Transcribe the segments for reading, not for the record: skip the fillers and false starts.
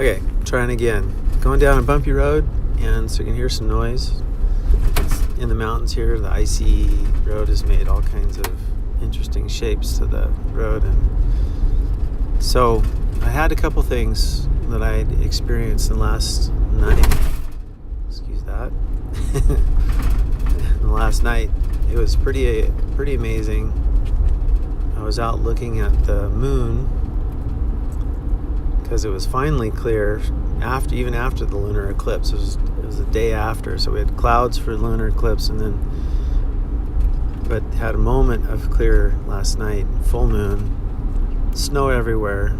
Okay, trying again. Going down a bumpy road, and so you can hear some noise. It's in the mountains here. The icy road has made all kinds of interesting shapes to the road, and so I had a couple things that I'd experienced in the last night. Excuse that. The last night, it was pretty amazing. I was out looking at the moon because it was finally clear even after the lunar eclipse. It was the day after, so we had clouds for the lunar eclipse, but had a moment of clear last night, full moon, snow everywhere,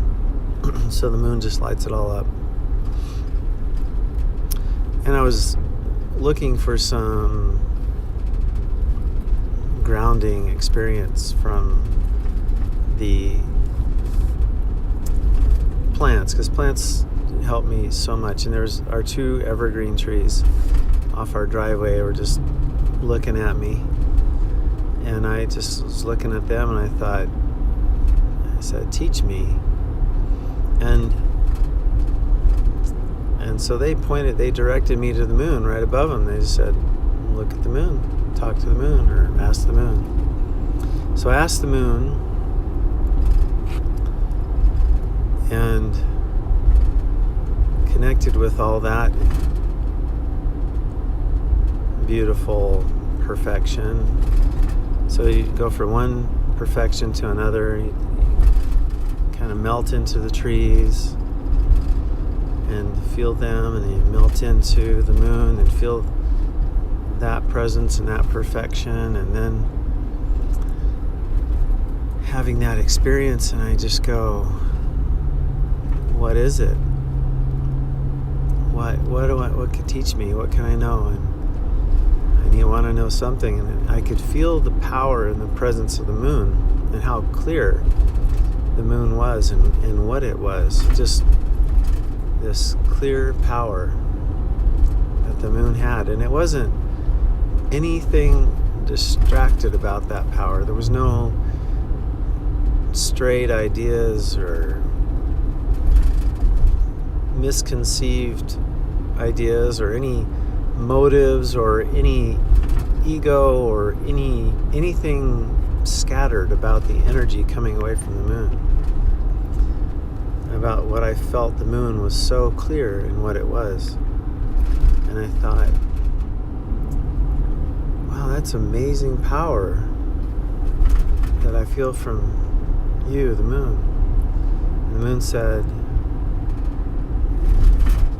so the moon just lights it all up. And I was looking for some grounding experience from the plants, because plants help me so much. And there's our two evergreen trees off our driveway were just looking at me, and I just was looking at them, and I said, teach me. And so they directed me to the moon right above them. They just said, look at the moon, talk to the moon, or ask the moon. So I asked the moon, and connected with all that beautiful perfection. So you go from one perfection to another, you kind of melt into the trees and feel them, and you melt into the moon and feel that presence and that perfection, and then having that experience, and I just go, what is it? What could teach me? What can I know? And I want to know something. And I could feel the power and the presence of the moon, and how clear the moon was, and what it was. Just this clear power that the moon had. And it wasn't anything distracted about that power. There was no strayed ideas or misconceived ideas or any motives or any ego or anything scattered about the energy coming away from the moon. About what I felt, the moon was so clear in what it was. And I thought, wow, that's amazing power that I feel from you, the moon. And the moon said,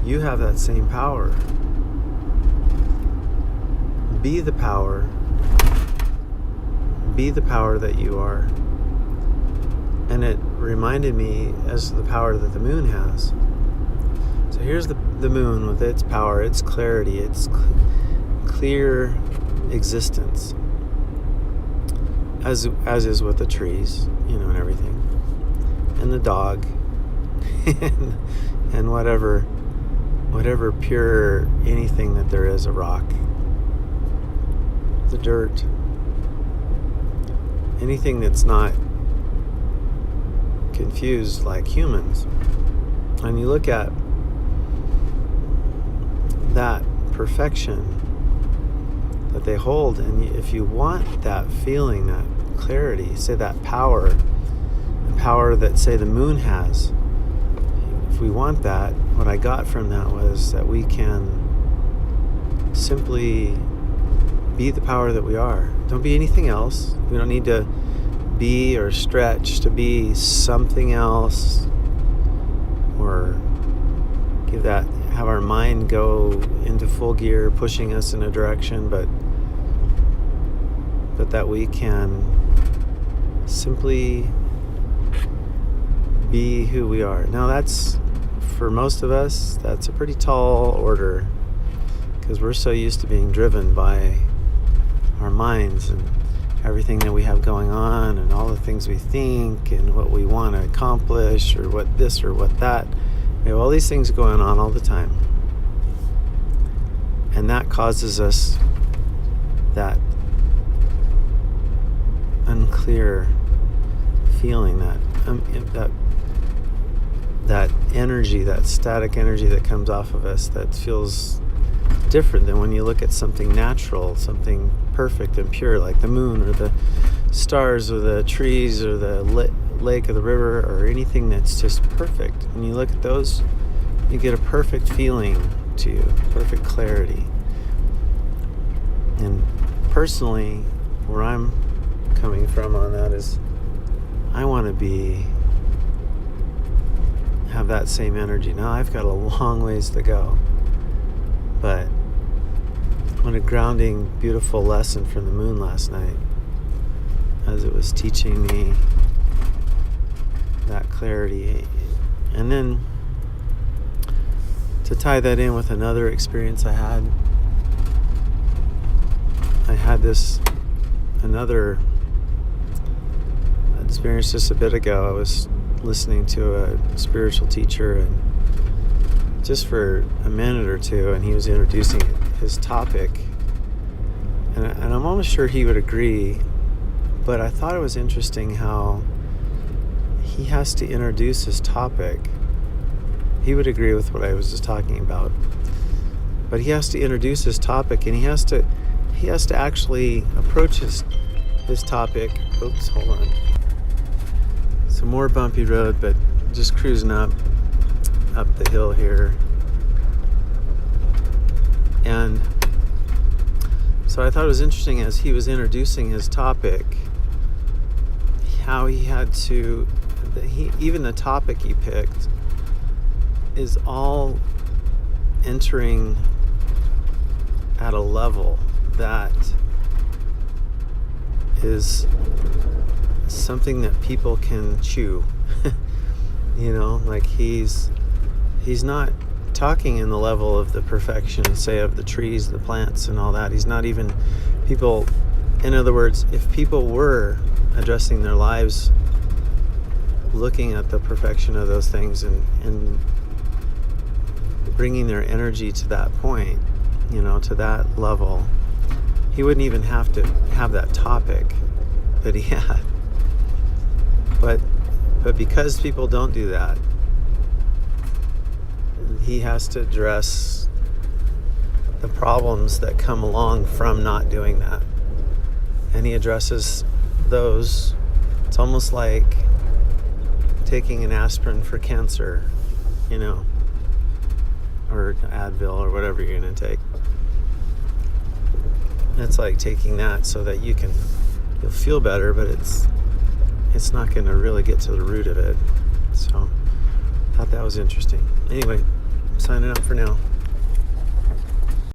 you have that same power. Be the power. Be the power that you are. And it reminded me as the power that the moon has. So here's the moon with its power, its clarity, its clear existence. As is with the trees, and everything. And the dog. and whatever pure anything that there is, a rock, the dirt, anything that's not confused like humans. And you look at that perfection that they hold, and if you want that feeling, that clarity, say that power, the power that, say, the moon has, if we want that, what I got from that was that we can simply be the power that we are. Don't be anything else. We don't need to be or stretch to be something else, or have our mind go into full gear pushing us in a direction, but that we can simply be who we are. Now that's, for most of us, that's a pretty tall order, because we're so used to being driven by our minds and everything that we have going on, and all the things we think, and what we want to accomplish, or what this or what that. We have all these things going on all the time, and that causes us that unclear feeling, that that energy, that static energy that comes off of us that feels different than when you look at something natural, something perfect and pure, like the moon or the stars or the trees or the lake or the river or anything that's just perfect. When you look at those, you get a perfect feeling to you, perfect clarity. And personally, where I'm coming from on that is I want to have that same energy. Now I've got a long ways to go, but what a grounding, beautiful lesson from the moon last night as it was teaching me that clarity. And then to tie that in with another experience I had another experience just a bit ago. I was listening to a spiritual teacher, and just for a minute or two, and he was introducing his topic, and I'm almost sure he would agree, but I thought it was interesting how he has to introduce his topic. He would agree with what I was just talking about, but he has to introduce his topic, and he has to actually approach his topic. Oops, hold on. Some more bumpy road, but just cruising up the hill here. And so I thought it was interesting as he was introducing his topic, how he had to, even the topic he picked is all entering at a level that is something that people can chew. Like he's not talking in the level of the perfection, say, of the trees, the plants, and all that. He's not even people. In other words, if people were addressing their lives looking at the perfection of those things and bringing their energy to that point, to that level, he wouldn't even have to have that topic that he had. But because people don't do that, he has to address the problems that come along from not doing that. And he addresses those. It's almost like taking an aspirin for cancer, or Advil or whatever you're going to take. It's like taking that so that you'll feel better, but it's not going to really get to the root of it. So I thought that was interesting. Anyway, I'm signing up for now.